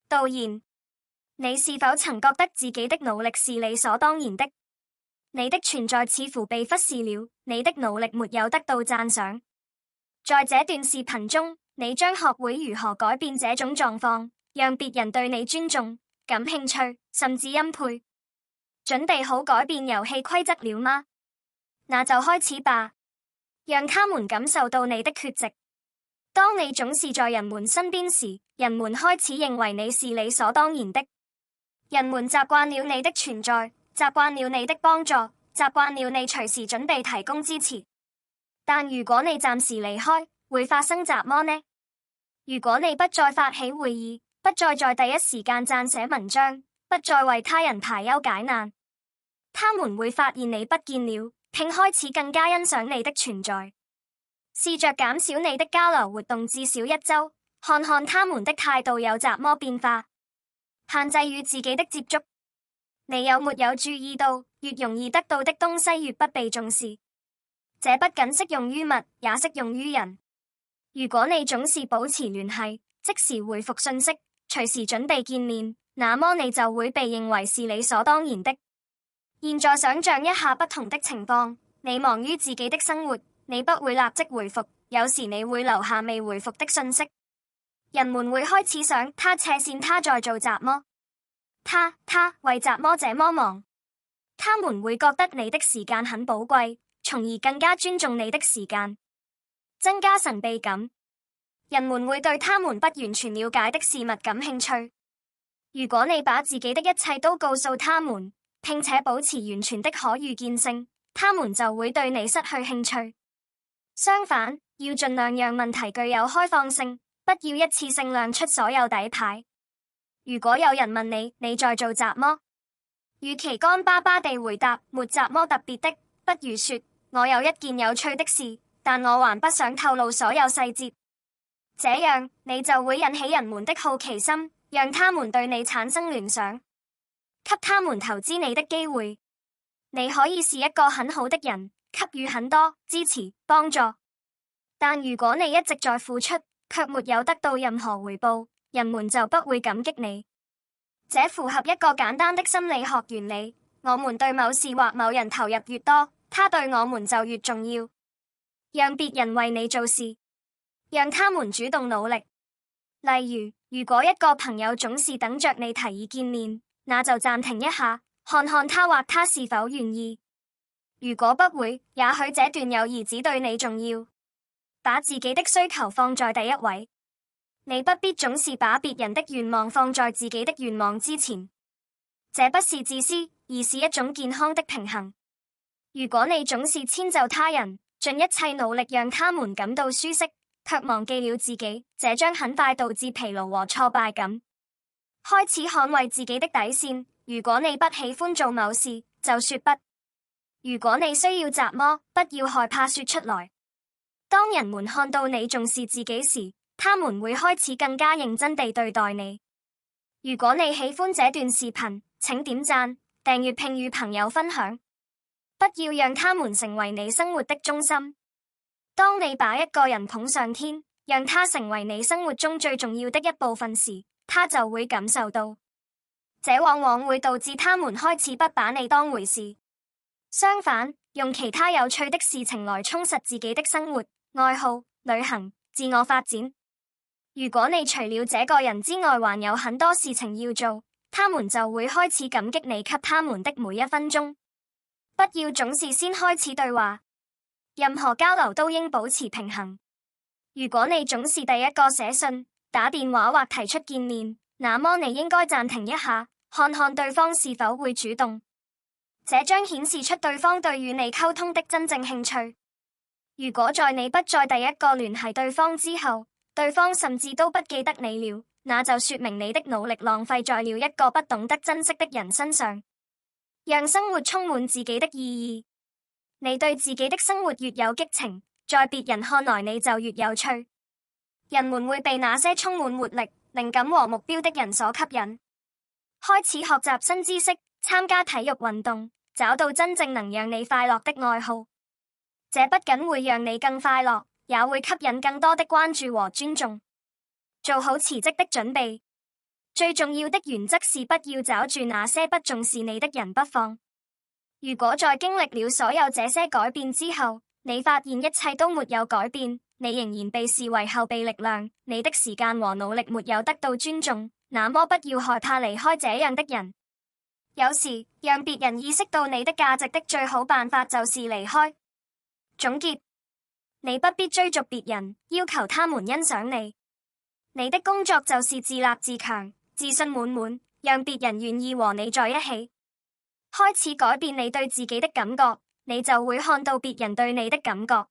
導言：你是否曾覺得自己的努力是理所當然的？你的存在似乎被忽視了，你的努力沒有得到讚賞。在這段視頻中，你將學會如何改變這種狀況，讓別人對你尊重、感興趣，甚至欽佩。準備好改變遊戲規則了嗎？那就開始吧，讓他們感受到你的缺席。當你總是在人們身邊時，人們開始認為你是理所當然的。人們習慣了你的存在，習慣了你的幫助，習慣了你隨時準備提供支持。但如果你暫時離開，會發生什麼呢？如果你不再發起會議，不再在第一時間撰寫文章，不再為他人排憂解難，他們會發現你不見了，並開始更加欣賞你的存在。試着減少你的交流活動至少1周，看看他們的態度有怎麼變化。限制與自己的接觸。你有沒有注意到，越容易得到的東西越不被重視？這不僅適用於物，也適用於人。如果你總是保持聯繫，即時回復訊息，隨時準備見面，那麼你就會被認為是理所當然的。現在想象一下不同的情況，你忙於自己的生活，你不會立即回復，有時你會留下未回復的訊息。人們會開始想，他斜線他在做什麼？他為什麼這麼忙？他們會覺得你的時間很寶貴，從而更加尊重你的時間，增加神秘感。人們會對他們不完全了解的事物感興趣。如果你把自己的一切都告訴他們，並且保持完全的可預見性，他們就會對你失去興趣。相反，要盡量讓問題具有開放性，不要一次性亮出所有底牌。如果有人問你在做什麼，與其乾巴巴地回答沒什麼特別的，不如說我有一件有趣的事，但我還不想透露所有細節。這樣你就會引起人們的好奇心，讓他們對你產生聯想，給他們投資你的機會。你可以是一個很好的人，給予很多支持幫助，但如果你一直在付出，卻沒有得到任何回報，人們就不會感激你。這符合一個簡單的心理學原理：我們對某事或某人投入越多，他對我們就越重要。讓別人為你做事，讓他們主動努力。例如，如果一個朋友總是等着你提議見面，那就暫停一下，看看他或她是否願意。如果不會，也許這段友誼只對你重要。把自己的需求放在第一位。你不必總是把別人的願望放在自己的願望之前，這不是自私，而是一種健康的平衡。如果你總是遷就他人，盡一切努力讓他們感到舒適，卻忘記了自己，這將很快導致疲勞和挫敗感。開始捍衛自己的底線。如果你不喜歡做某事，就說不。如果你需要什麼，不要害怕說出來。當人們看到你重視自己時，他們會開始更加認真地對待你。如果你喜歡這段視頻，請點讚、訂閱並與朋友分享。不要讓他們成為你生活的中心。當你把一個人捧上天，讓他成為你生活中最重要的一部分時，他就會感受到。這往往會導致他們開始不把你當回事。相反，用其他有趣的事情來充實自己的生活、愛好、旅行、自我發展。如果你除了這個人之外還有很多事情要做，他們就會開始感激你給他們的每一分鐘。不要總是先開始對話，任何交流都應保持平衡。如果你總是第一個寫信、打電話或提出見面，那麼你應該暫停一下，看看對方是否會主動。這將顯示出對方對與你溝通的真正興趣。如果在你不再第一個聯繫對方之後，對方甚至都不記得你了，那就說明你的努力浪費在了一個不懂得珍惜的人身上。讓生活充滿自己的意義。你對自己的生活越有激情，在別人看來你就越有趣。人們會被那些充滿活力、靈感和目標的人所吸引。開始學習新知識，參加體育運動，找到真正能讓你快樂的愛好。這不僅會讓你更快樂，也會吸引更多的關注和尊重。做好辭職的準備。最重要的原則是不要抓住那些不重視你的人不放。如果在經歷了所有這些改變之後，你發現一切都沒有改變，你仍然被視為後備力量，你的時間和努力沒有得到尊重，那麼不要害怕離開這樣的人。有時，讓別人意識到你的價值的最好辦法就是離開。總結：你不必追逐別人，要求他們欣賞你。你的工作就是自立自強，自信滿滿，讓別人願意和你在一起。開始改變你對自己的感覺，你就會看到別人對你的感覺。